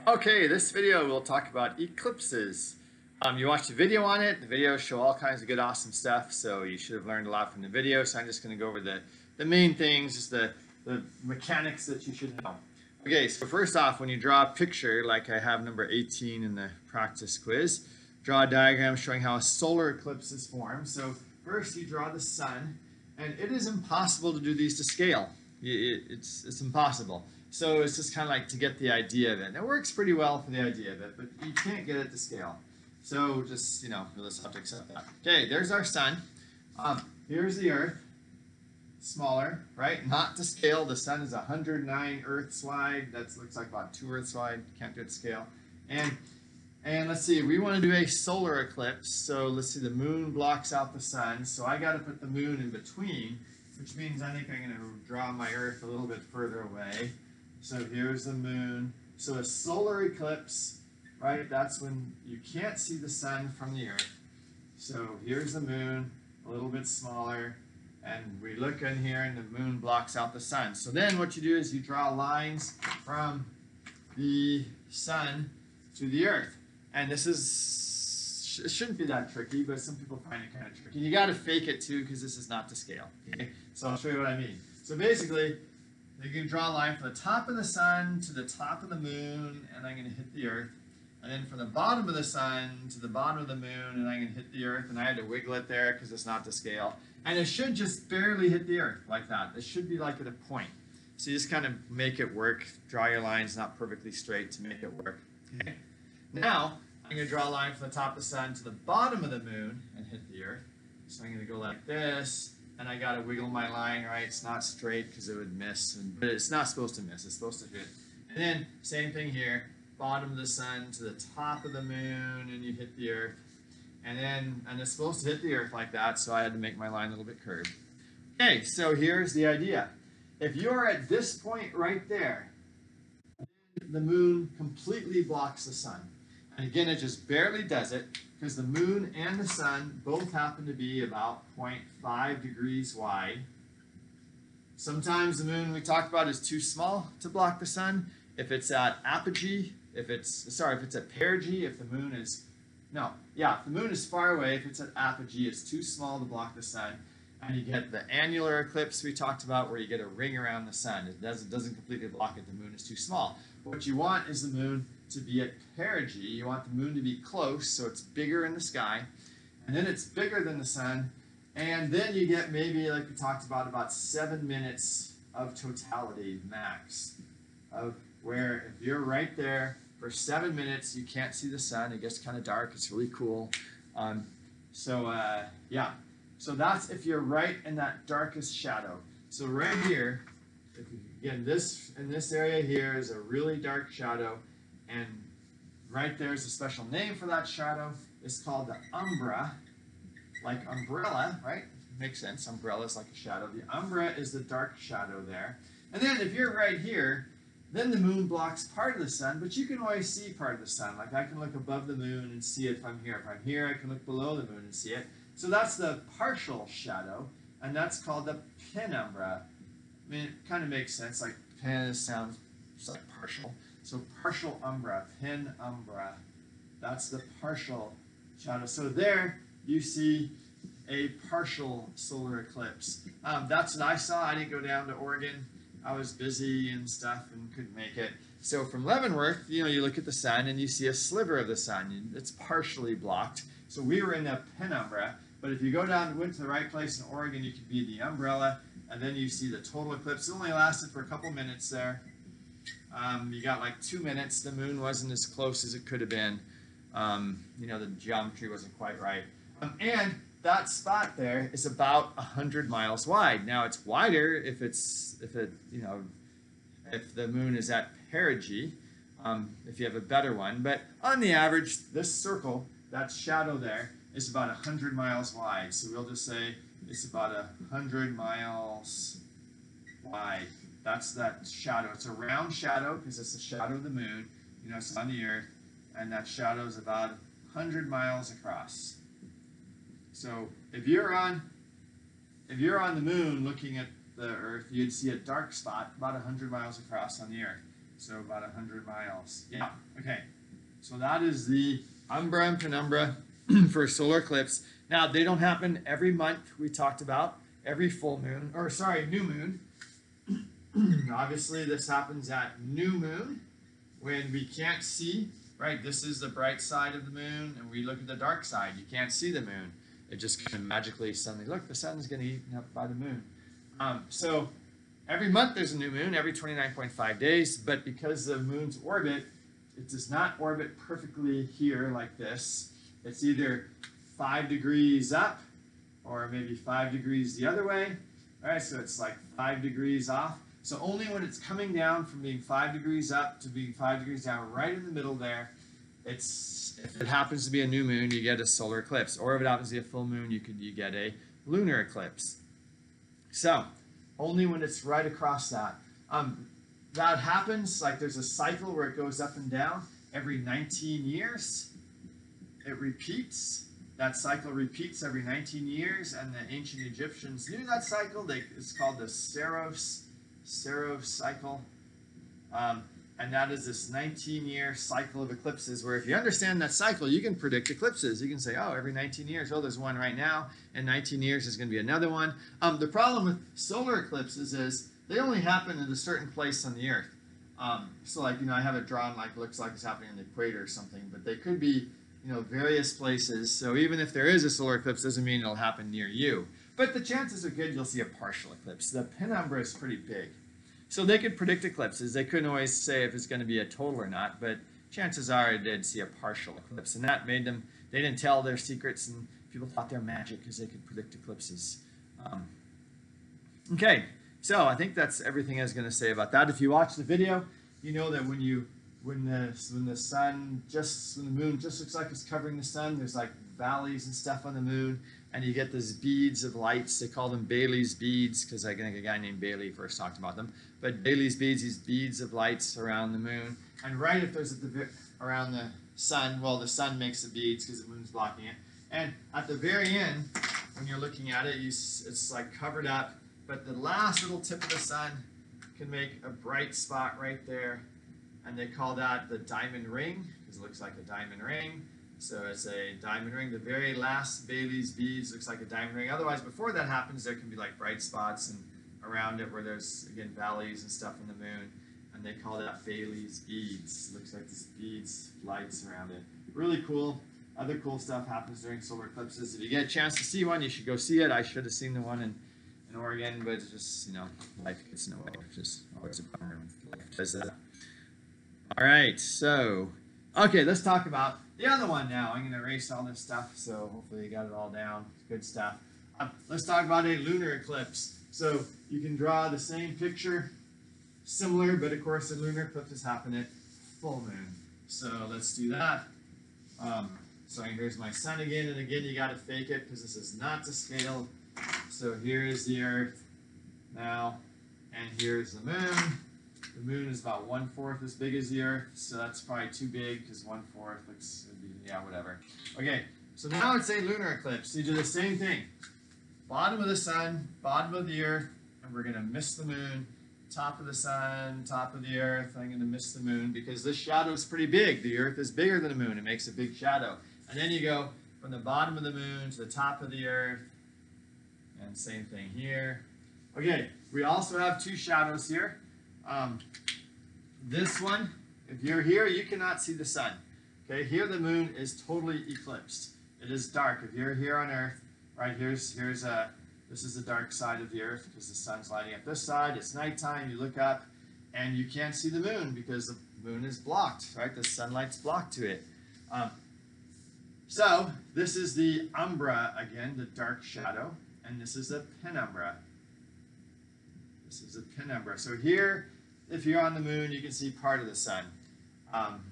Okay, this video we'll talk about eclipses. You watched a video on it. The videos show all kinds of good, awesome stuff, so you should have learned a lot from the video. So I'm just going to go over the main things, just the mechanics that you should know. Okay, so first off, when you draw a picture, like I have number 18 in the practice quiz, draw a diagram showing how a solar eclipse is formed. So first you draw the sun, and it is impossible to do these to scale. It's impossible. So it's just kind of like to get the idea of it. And it works pretty well for the idea of it, but you can't get it to scale. So just, you'll just have to accept that. Okay, there's our sun. Here's the Earth, smaller, right? Not to scale. The sun is 109 Earths wide. That looks like about 2 Earths wide. Can't do it to scale. And let's see, we want to do a solar eclipse. So let's see, the moon blocks out the sun. So I got to put the moon in between, which means I think I'm going to draw my Earth a little bit further away. So here's the moon. So a solar eclipse, right? That's when you can't see the sun from the Earth. So here's the moon, a little bit smaller, and we look in here and the moon blocks out the sun. So then what you do is you draw lines from the sun to the Earth. And this it shouldn't be that tricky, but some people find it kind of tricky. You got to fake it too, because this is not to scale. Okay? So I'll show you what I mean. So basically, you can draw a line from the top of the sun to the top of the moon, and I'm going to hit the Earth. And then from the bottom of the sun to the bottom of the moon, and I'm going to hit the Earth. And I had to wiggle it there because it's not to scale. And it should just barely hit the Earth like that. It should be like at a point. So you just kind of make it work. Draw your lines not perfectly straight to make it work. Okay. Now, I'm going to draw a line from the top of the sun to the bottom of the moon and hit the Earth. So I'm going to go like this. And I got to wiggle my line, right? It's not straight because it would miss. But it's not supposed to miss. It's supposed to hit. And then, same thing here. Bottom of the sun to the top of the moon, and you hit the Earth. And it's supposed to hit the Earth like that, so I had to make my line a little bit curved. Okay, so here's the idea. If you're at this point right there, the moon completely blocks the sun. And again, it just barely does it, because the moon and the sun both happen to be about 0.5 degrees wide. Sometimes the moon we talked about is too small to block the sun. If it's at apogee, if it's at perigee, if the moon is far away, if it's at apogee, it's too small to block the sun. And you get the annular eclipse we talked about, where you get a ring around the sun. It doesn't completely block it. The moon is too small. What you want is the moon to be at perigee. You want the moon to be close, so it's bigger in the sky, and then it's bigger than the sun, and then you get maybe, like we talked about 7 minutes of totality max, of where if you're right there for 7 minutes, you can't see the sun. It gets kind of dark. It's really cool. So that's if you're right in that darkest shadow. So right here, in this area here is a really dark shadow, and right there's a special name for that shadow. It's called the umbra, like umbrella, right? Makes sense. Umbrella is like a shadow. The umbra is the dark shadow there. And then if you're right here, then the moon blocks part of the sun, but you can always see part of the sun. Like I can look above the moon and see it if I'm here. If I'm here, I can look below the moon and see it. So that's the partial shadow, and that's called the penumbra. I mean, it kind of makes sense. Like pen sounds like partial. So partial umbra, penumbra. That's the partial shadow. So there you see a partial solar eclipse. That's what I saw. I didn't go down to Oregon. I was busy and stuff and couldn't make it. So from Leavenworth, you look at the sun and you see a sliver of the sun. It's partially blocked. So we were in the penumbra. But if you go down and went to the right place in Oregon, you could be the umbrella, and then you see the total eclipse. It only lasted for a couple minutes there. You got like 2 minutes. The moon wasn't as close as it could have been. The geometry wasn't quite right. And that spot there is about 100 miles wide. Now it's wider if the moon is at perigee, if you have a better one. But on the average, this circle, that shadow there, is about 100 miles wide. So we'll just say it's about 100 miles wide. That's that shadow. It's a round shadow because it's the shadow of the moon. It's on the Earth, and that shadow is about 100 miles across. So if you're on the moon looking at the Earth, you'd see a dark spot about 100 miles across on the Earth. So about 100 miles. Yeah, okay. So that is the umbra and penumbra for solar eclipse. Now, they don't happen every month, we talked about, every full moon, or sorry, new moon. Obviously, this happens at new moon when we can't see, right? This is the bright side of the moon, and we look at the dark side. You can't see the moon. It just kind of magically suddenly, look, the sun's getting eaten up by the moon. So every month there's a new moon, every 29.5 days, but because the moon's orbit, it does not orbit perfectly here like this. It's either 5 degrees up or maybe 5 degrees the other way. All right, so it's like 5 degrees off. So only when it's coming down from being 5 degrees up to being 5 degrees down, right in the middle there, if it happens to be a new moon, you get a solar eclipse. Or if it happens to be a full moon, you get a lunar eclipse. So only when it's right across that. That happens, like there's a cycle where it goes up and down every 19 years. It repeats. That cycle repeats every 19 years, and the ancient Egyptians knew that cycle. It's called the Saros cycle. And that is this 19-year cycle of eclipses where if you understand that cycle, you can predict eclipses. You can say, oh, every 19 years, oh, there's one right now. In 19 years, there's going to be another one. The problem with solar eclipses is they only happen in a certain place on the Earth. So like, I have it drawn like, looks like it's happening in the equator or something, but they could be, various places. So even if there is a solar eclipse, doesn't mean it'll happen near you. But the chances are good you'll see a partial eclipse. The penumbra is pretty big. So they could predict eclipses. They couldn't always say if it's going to be a total or not, but chances are they did see a partial eclipse. And that made them, they didn't tell their secrets, and people thought they're magic because they could predict eclipses. Okay, so I think that's everything I was going to say about that. If you watch the video, you know that when the moon just looks like it's covering the sun, there's like valleys and stuff on the moon, and you get these beads of lights. They call them Bailey's beads because I think a guy named Bailey first talked about them. But Bailey's beads, these beads of lights around the moon, and right if there's around the sun, well, the sun makes the beads because the moon's blocking it. And at the very end, when you're looking at it, it's like covered up, but the last little tip of the sun can make a bright spot right there, and they call that the diamond ring because it looks like a diamond ring. So it's a diamond ring. The very last Bailey's beads looks like a diamond ring. Otherwise, before that happens, there can be like bright spots and around it where there's, again, valleys and stuff in the moon, and they call that Bailey's beads. It looks like these beads, lights around it. Really cool. Other cool stuff happens during solar eclipses. If you get a chance to see one, you should go see it. I should have seen the one in Oregon, but it's just, life gets in the way. It's just always a bummer when life does that. All right, so, okay, let's talk about the other one now. I'm going to erase all this stuff, so hopefully you got it all down. Good stuff. Let's talk about a lunar eclipse. So you can draw the same picture, similar, but of course the lunar eclipses happen at full moon. So let's do that. So here's my sun again, and again you got to fake it because this is not to scale. So here's the Earth now, and here's the moon. The moon is about 1/4 as big as the Earth, so that's probably too big because 1/4 looks, yeah, whatever. Okay, so now it's a lunar eclipse. You do the same thing. Bottom of the sun, bottom of the Earth, and we're going to miss the moon. Top of the sun, top of the Earth, I'm going to miss the moon because this shadow is pretty big. The Earth is bigger than the moon. It makes a big shadow. And then you go from the bottom of the moon to the top of the Earth, and same thing here. Okay, we also have two shadows here. This one, if you're here, you cannot see the sun. Okay, here the moon is totally eclipsed. It is dark. If you're here on Earth, right, this is the dark side of the Earth because the sun's lighting up this side. It's nighttime. You look up, and you can't see the moon because the moon is blocked. Right, the sunlight's blocked to it. So this is the umbra again, the dark shadow, and this is the penumbra. This is the penumbra. So here, if you're on the moon, you can see part of the sun.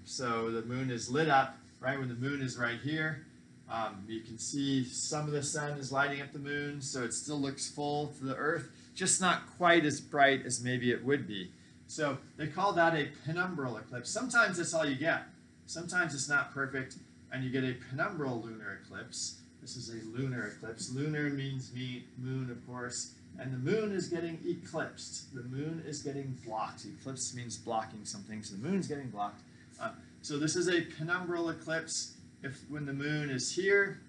So the moon is lit up, right? When the moon is right here, you can see some of the sun is lighting up the moon, so it still looks full to the Earth, just not quite as bright as maybe it would be. So they call that a penumbral eclipse. Sometimes that's all you get. Sometimes it's not perfect, and you get a penumbral lunar eclipse. This is a lunar eclipse. Lunar means moon, of course, and the moon is getting eclipsed. The moon is getting blocked. Eclipse means blocking something, so the moon's getting blocked. So this is a penumbral eclipse when the moon is here,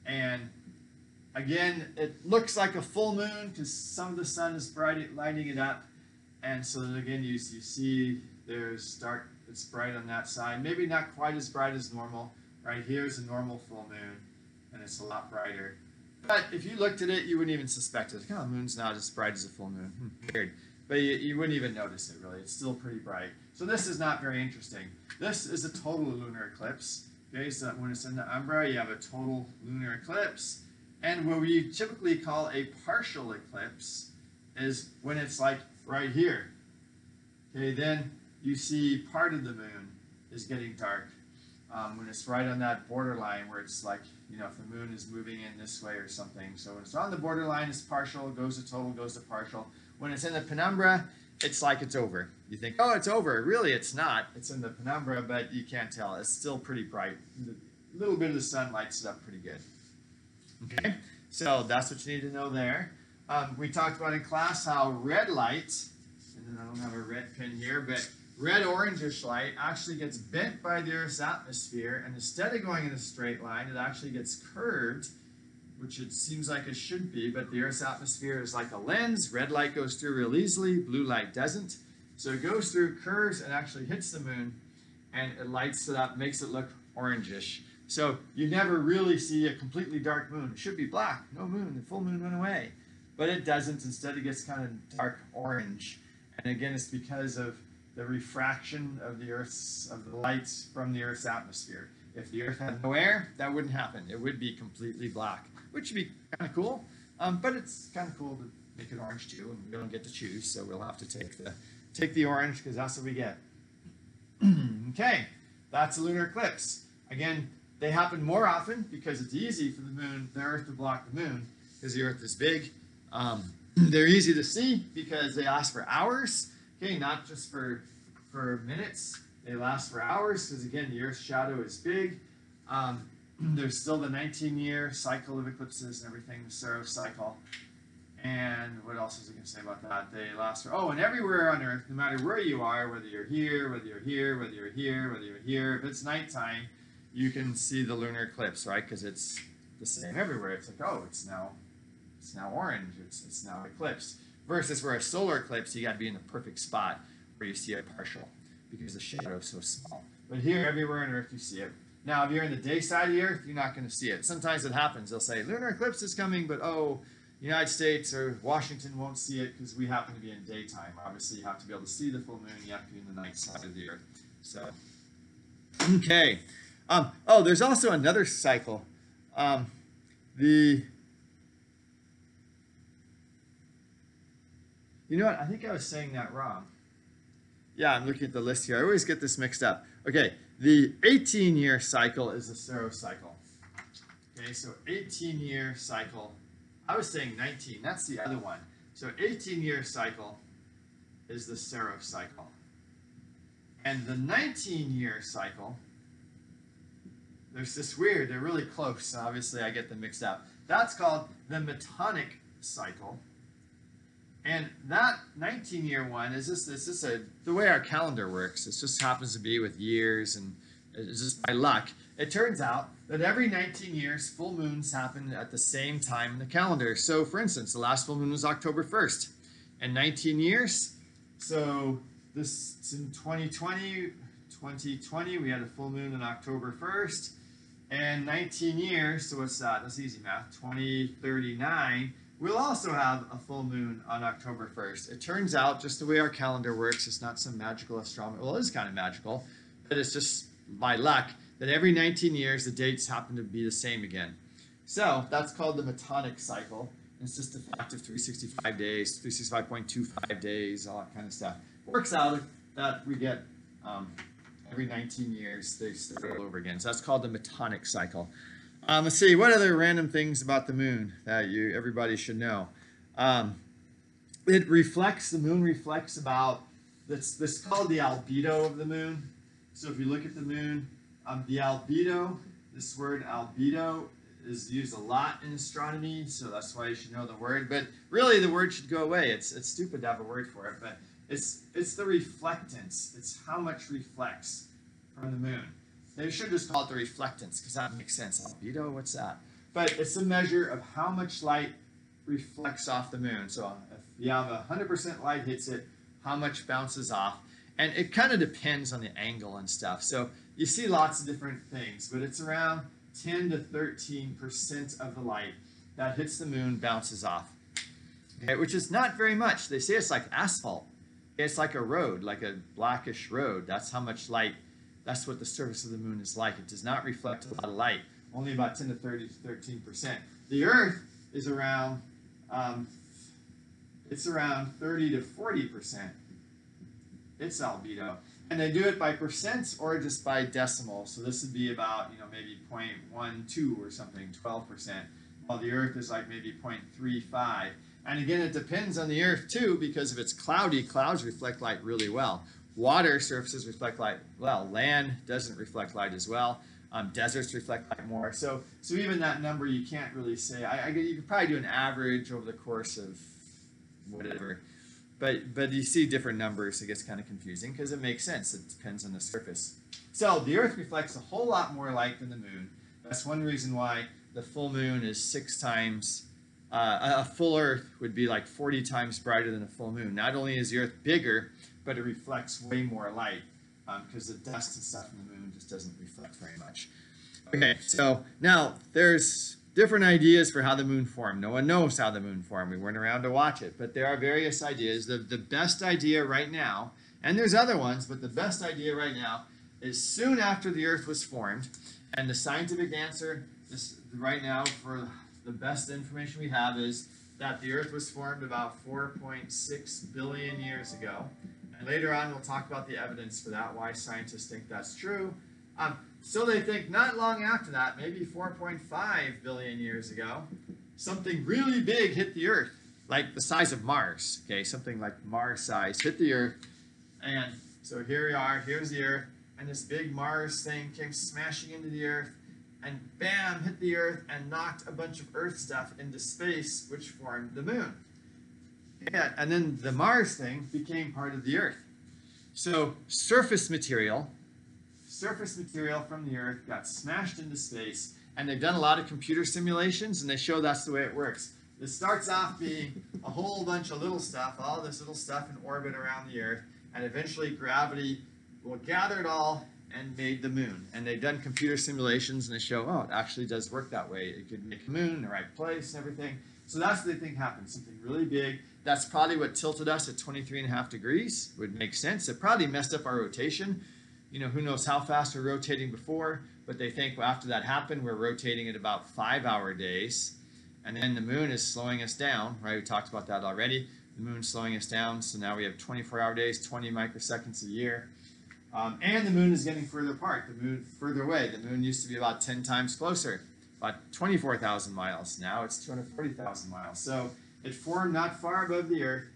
and again, it looks like a full moon because some of the sun is lighting it up, and so then again you see there's dark. It's bright on that side. Maybe not quite as bright as normal. Right here is a normal full moon, and it's a lot brighter. But if you looked at it, you wouldn't even suspect it. Oh, the moon's not as bright as a full moon. Weird. But you wouldn't even notice it, really. It's still pretty bright. So this is not very interesting. This is a total lunar eclipse. Okay, so when it's in the umbra, you have a total lunar eclipse. And what we typically call a partial eclipse is when it's like right here. Okay, then you see part of the moon is getting dark. When it's right on that borderline where it's like, you know, if the moon is moving in this way or something. So when it's on the borderline, it's partial, goes to total, goes to partial. When it's in the penumbra, it's like it's over. You think, oh, it's over. Really, it's not. It's in the penumbra, but you can't tell. It's still pretty bright. A little bit of the sun lights it up pretty good. Okay, so that's what you need to know there. We talked about in class how red light, and then I don't have a red pin here, but red-orangish light actually gets bent by the Earth's atmosphere, and instead of going in a straight line, it actually gets curved, which it seems like it should be, but the Earth's atmosphere is like a lens. Red light goes through real easily, blue light doesn't. So it goes through, curves, and actually hits the moon, and it lights it up, makes it look orangish. So you never really see a completely dark moon. It should be black, no moon, the full moon went away. But it doesn't, instead it gets kind of dark orange. And again, it's because of the refraction of the lights from the Earth's atmosphere. If the Earth had no air, that wouldn't happen. It would be completely black, which would be kind of cool. But it's kind of cool to make it orange too, and we don't get to choose, so we'll have to take the orange because that's what we get. Okay, that's a lunar eclipse. Again, they happen more often because it's easy for the Earth to block the moon because the Earth is big. They're easy to see because they last for hours. Okay, not just for minutes. They last for hours because, again, the Earth's shadow is big. There's still the 19-year cycle of eclipses and everything, the Saros cycle. And what else was I going to say about that? They last for, and everywhere on Earth, no matter where you are, whether you're here, whether you're here, whether you're here, whether you're here, if it's nighttime, you can see the lunar eclipse, right? Because it's the same everywhere. It's like, oh, it's now orange. It's now eclipsed. Versus where a solar eclipse, you got to be in the perfect spot where you see it partial because the shadow is so small. But here, everywhere on Earth, you see it. Now, if you're in the day side of the Earth, you're not going to see it. Sometimes it happens. They'll say, lunar eclipse is coming, but United States or Washington won't see it because we happen to be in daytime. Obviously, you have to be able to see the full moon. You have to be in the night side of the Earth. So, okay. There's also another cycle. You know what? I think I was saying that wrong. Yeah, I'm looking at the list here. I always get this mixed up. Okay, the 18-year cycle is the Saros cycle. Okay, so 18-year cycle. I was saying 19. That's the other one. So 18-year cycle is the Saros cycle. And the 19-year cycle, there's this weird, they're really close. So obviously, I get them mixed up. That's called the Metonic cycle. And that 19-year one is the way our calendar works. It just happens to be with years, and it's just by luck. It turns out that every 19 years, full moons happen at the same time in the calendar. So, for instance, the last full moon was October 1st. And 19 years, so this is in 2020. 2020, we had a full moon on October 1st. And 19 years, so what's that? That's easy math. 2039. We'll also have a full moon on October 1st. It turns out, just the way our calendar works, it's not some magical astronomy. Well, it is kind of magical, but it's just by luck that every 19 years, the dates happen to be the same again. So that's called the Metonic cycle. It's just a fact of 365 days, 365.25 days, all that kind of stuff. It works out that we get every 19 years, they start all over again. So that's called the Metonic cycle. Let's see, what other random things about the moon that everybody should know? The moon reflects about, this is called the albedo of the moon. So if you look at the moon, the albedo, this word albedo is used a lot in astronomy, so that's why you should know the word. But really, the word should go away. It's stupid to have a word for it, but it's the reflectance. It's how much reflects from the moon. They should just call it the reflectance because that makes sense. Albedo, what's that? But it's a measure of how much light reflects off the moon. So if you have 100% light hits it, how much bounces off? And it kind of depends on the angle and stuff. So you see lots of different things, but it's around 10 to 13% of the light that hits the moon bounces off, okay, which is not very much. They say it's like asphalt. It's like a road, like a blackish road. That's how much light, that's what the surface of the moon is like. It does not reflect a lot of light, only about 10 to 13%. The Earth is around, it's around 30 to 40%. It's albedo. And they do it by percents or just by decimal. So this would be about, maybe 0.12 or something, 12%. While the Earth is like maybe 0.35. And again, it depends on the Earth too, because if it's cloudy, clouds reflect light really well. Water surfaces reflect light well. Land doesn't reflect light as well. Deserts reflect light more. So even that number you can't really say. You could probably do an average over the course of whatever. But you see different numbers, it gets kind of confusing because it makes sense. It depends on the surface. So the Earth reflects a whole lot more light than the moon. That's one reason why the full moon is 6 times, a full Earth would be like 40 times brighter than a full moon. Not only is the Earth bigger, but it reflects way more light because the dust and stuff from the moon just doesn't reflect very much. Okay, so now there's different ideas for how the moon formed. No one knows how the moon formed. We weren't around to watch it, but there are various ideas. The best idea right now, and there's other ones, but the best idea right now is soon after the Earth was formed, and the scientific answer is right now for the best information we have is that the Earth was formed about 4.6 billion years ago. And later on, we'll talk about the evidence for that, why scientists think that's true. So they think not long after that, maybe 4.5 billion years ago, something really big hit the Earth, like the size of Mars, okay, something like Mars size hit the Earth. And so here we are, here's the Earth, and this big Mars thing came smashing into the Earth, and bam, hit the Earth and knocked a bunch of Earth stuff into space, which formed the moon. Yeah, and then the Mars thing became part of the Earth. So surface material from the Earth got smashed into space, and they've done a lot of computer simulations, and they show that's the way it works. It starts off being a whole bunch of little stuff, all this little stuff in orbit around the Earth, and eventually gravity will gather it all and made the moon. And they've done computer simulations, and they show, oh, it actually does work that way. It could make a moon in the right place and everything. So that's what they think happened, something really big. That's probably what tilted us at 23.5 degrees. Would make sense. It probably messed up our rotation. Who knows how fast we're rotating before, but they think after that happened, we're rotating at about 5-hour days. And then the moon is slowing us down, right? We talked about that already. The moon's slowing us down, so now we have 24-hour days, 20 microseconds a year. And the moon is getting further apart, the moon further away. The moon used to be about 10 times closer, about 24,000 miles. Now it's 240,000 miles. So it formed not far above the Earth.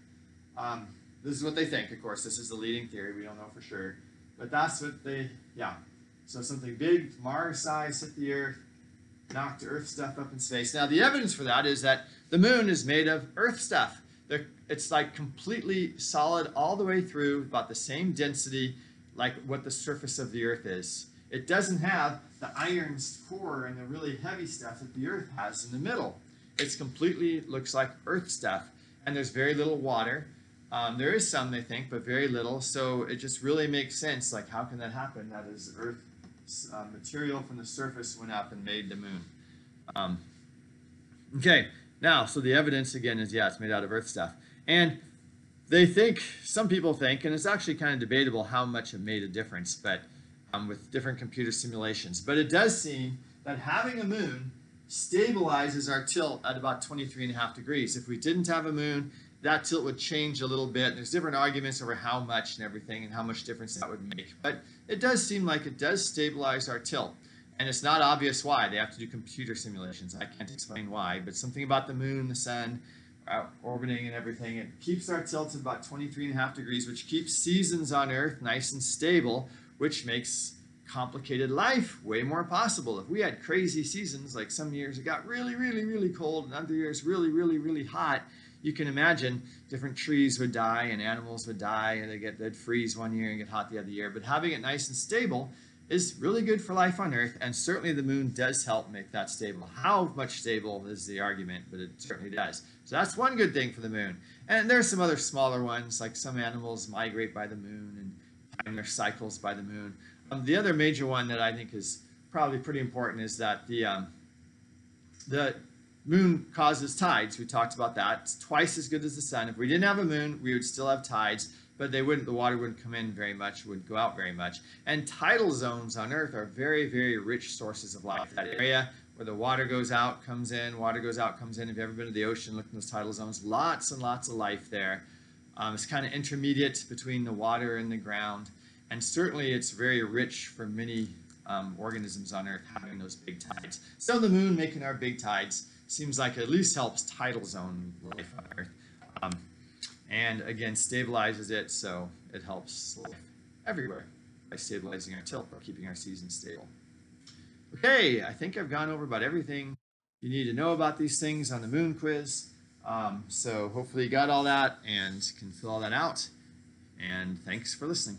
This is what they think, of course. This is the leading theory. We don't know for sure. But that's what so something big, Mars size, hit the Earth, knocked Earth stuff up in space. Now the evidence for that is that the moon is made of Earth stuff. It's like completely solid all the way through, about the same density like what the surface of the Earth is. It doesn't have the iron core and the really heavy stuff that the Earth has in the middle. It's completely looks like Earth stuff, and there's very little water. There is some, they think, but very little. So it just really makes sense. Like, how can that happen? That is, Earth material from the surface went up and made the moon. Okay, now, so the evidence again is, yeah, it's made out of Earth stuff. And they think, some people think, and it's actually kind of debatable how much it made a difference, but with different computer simulations. But it does seem that having a moon stabilizes our tilt at about 23.5 degrees. If we didn't have a moon, that tilt would change a little bit. There's different arguments over how much and everything and how much difference that would make. But it does seem like it does stabilize our tilt. And it's not obvious why. They have to do computer simulations. I can't explain why, but something about the moon, the sun, orbiting and everything, it keeps our tilt at about 23.5 degrees, which keeps seasons on Earth nice and stable, which makes complicated life way more possible. If we had crazy seasons, like some years it got really, really, really cold and other years really, really, really hot, you can imagine different trees would die and animals would die and they'd freeze one year and get hot the other year. But having it nice and stable is really good for life on Earth, and certainly the moon does help make that stable. How much stable is the argument, but it certainly does. So that's one good thing for the moon. And there's some other smaller ones, like some animals migrate by the moon and time their cycles by the moon. The other major one that I think is probably pretty important is that the moon causes tides. We talked about that. It's twice as good as the sun. If we didn't have a moon, we would still have tides, but the water wouldn't come in very much, wouldn't go out very much. And tidal zones on Earth are very, very rich sources of life. That area where the water goes out, comes in, water goes out, comes in. If you've ever been to the ocean, look at those tidal zones, lots and lots of life there. It's kind of intermediate between the water and the ground. And certainly it's very rich for many organisms on Earth having those big tides. So the moon making our big tides seems like it at least helps tidal zone life on Earth. And again, stabilizes it, so it helps life everywhere by stabilizing our tilt or keeping our seasons stable. Okay, I think I've gone over about everything you need to know about these things on the moon quiz. So hopefully you got all that and can fill all that out. And thanks for listening.